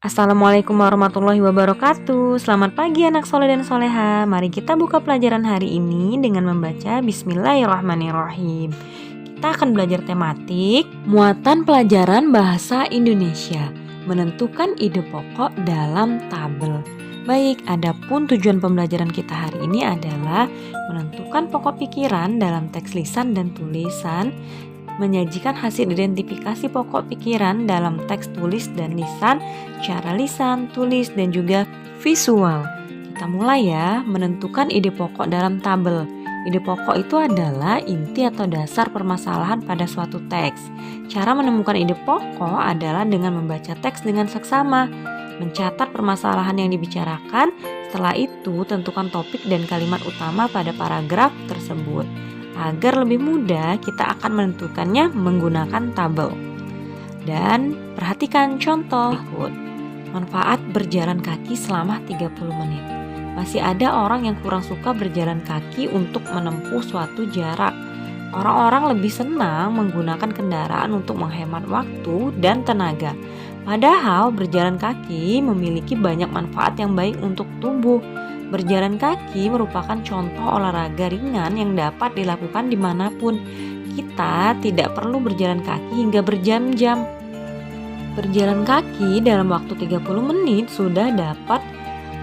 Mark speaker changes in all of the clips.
Speaker 1: Assalamualaikum warahmatullahi wabarakatuh. Selamat pagi anak soleh dan soleha. Mari kita buka pelajaran hari ini dengan membaca Bismillahirrahmanirrahim. Kita akan belajar tematik muatan pelajaran bahasa Indonesia, menentukan ide pokok dalam tabel. Baik, adapun tujuan pembelajaran kita hari ini adalah menentukan pokok pikiran dalam teks lisan dan tulisan, menyajikan hasil identifikasi pokok pikiran dalam teks tulis dan lisan, cara lisan, tulis, dan juga visual. Kita mulai ya, menentukan ide pokok dalam tabel. Ide pokok itu adalah inti atau dasar permasalahan pada suatu teks. Cara menemukan ide pokok adalah dengan membaca teks dengan seksama, mencatat permasalahan yang dibicarakan, setelah itu tentukan topik dan kalimat utama pada paragraf tersebut. Agar lebih mudah, kita akan menentukannya menggunakan tabel. Dan perhatikan contoh berikut. Manfaat berjalan kaki selama 30 menit. Masih ada orang yang kurang suka berjalan kaki untuk menempuh suatu jarak. Orang-orang lebih senang menggunakan kendaraan untuk menghemat waktu dan tenaga. Padahal berjalan kaki memiliki banyak manfaat yang baik untuk tubuh. Berjalan kaki merupakan contoh olahraga ringan yang dapat dilakukan dimanapun. Kita tidak perlu berjalan kaki hingga berjam-jam. Berjalan kaki dalam waktu 30 menit sudah dapat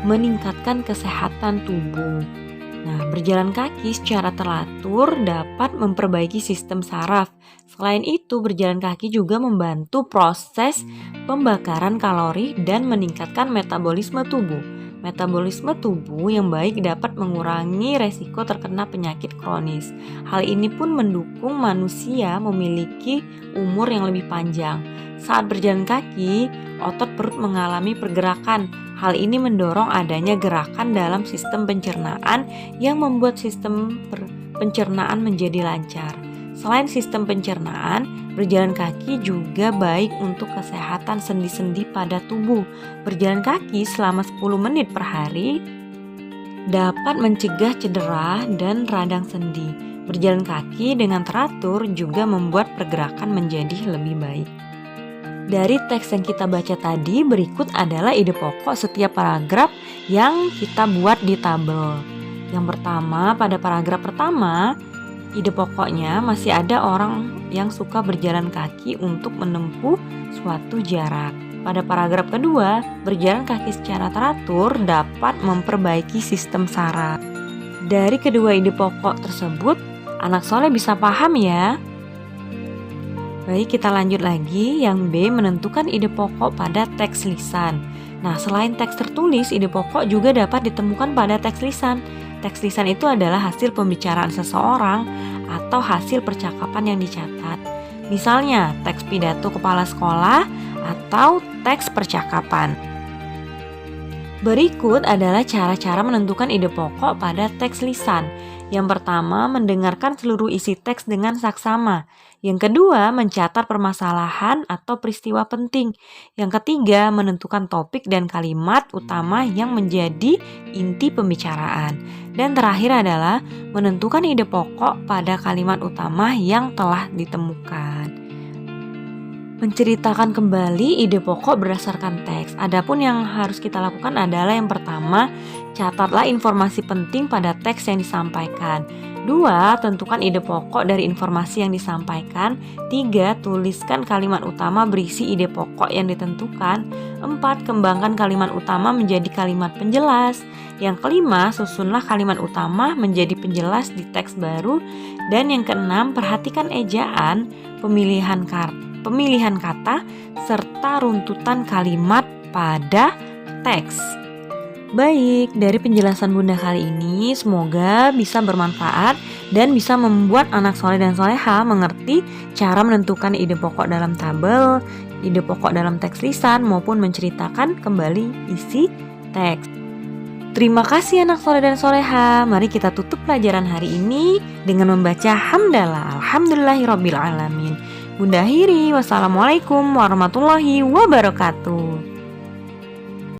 Speaker 1: meningkatkan kesehatan tubuh. Nah, berjalan kaki secara teratur dapat memperbaiki sistem saraf. Selain itu, berjalan kaki juga membantu proses pembakaran kalori dan meningkatkan metabolisme tubuh. Metabolisme tubuh yang baik dapat mengurangi resiko terkena penyakit kronis. Hal ini pun mendukung manusia memiliki umur yang lebih panjang. Saat berjalan kaki, otot perut mengalami pergerakan. Hal ini mendorong adanya gerakan dalam sistem pencernaan yang membuat sistem pencernaan menjadi lancar. Selain sistem pencernaan, berjalan kaki juga baik untuk kesehatan sendi-sendi pada tubuh. Berjalan kaki selama 10 menit per hari dapat mencegah cedera dan radang sendi. Berjalan kaki dengan teratur juga membuat pergerakan menjadi lebih baik. Dari teks yang kita baca tadi, berikut adalah ide pokok setiap paragraf yang kita buat di tabel. Yang pertama, pada paragraf pertama, ide pokoknya masih ada orang yang suka berjalan kaki untuk menempuh suatu jarak. Pada paragraf kedua, berjalan kaki secara teratur dapat memperbaiki sistem saraf. Dari kedua ide pokok tersebut, anak soleh bisa paham ya. Baik, kita lanjut lagi. Yang B, menentukan ide pokok pada teks lisan. Nah, selain teks tertulis, ide pokok juga dapat ditemukan pada teks lisan. Teks lisan itu adalah hasil pembicaraan seseorang atau hasil percakapan yang dicatat. Misalnya, teks pidato kepala sekolah atau teks percakapan. Berikut adalah cara-cara menentukan ide pokok pada teks lisan. Yang pertama, mendengarkan seluruh isi teks dengan saksama. Yang kedua, mencatat permasalahan atau peristiwa penting. Yang ketiga, menentukan topik dan kalimat utama yang menjadi inti pembicaraan. Dan terakhir adalah menentukan ide pokok pada kalimat utama yang telah ditemukan. Menceritakan kembali ide pokok berdasarkan teks. Adapun yang harus kita lakukan adalah yang pertama, catatlah informasi penting pada teks yang disampaikan. 2. Tentukan ide pokok dari informasi yang disampaikan. 3. Tuliskan kalimat utama berisi ide pokok yang ditentukan. 4. Kembangkan kalimat utama menjadi kalimat penjelas. Yang kelima, susunlah kalimat utama menjadi penjelas di teks baru. Dan yang keenam, perhatikan ejaan, pemilihan kata, serta runtutan kalimat pada teks. Baik, dari penjelasan Bunda kali ini semoga bisa bermanfaat dan bisa membuat anak soleh dan soleha mengerti cara menentukan ide pokok dalam tabel, ide pokok dalam teks lisan maupun menceritakan kembali isi teks. Terima kasih anak soleh dan soleha. Mari kita tutup pelajaran hari ini dengan membaca hamdalah alhamdulillahirabbil alamin. Bunda akhiri, wassalamualaikum warahmatullahi wabarakatuh.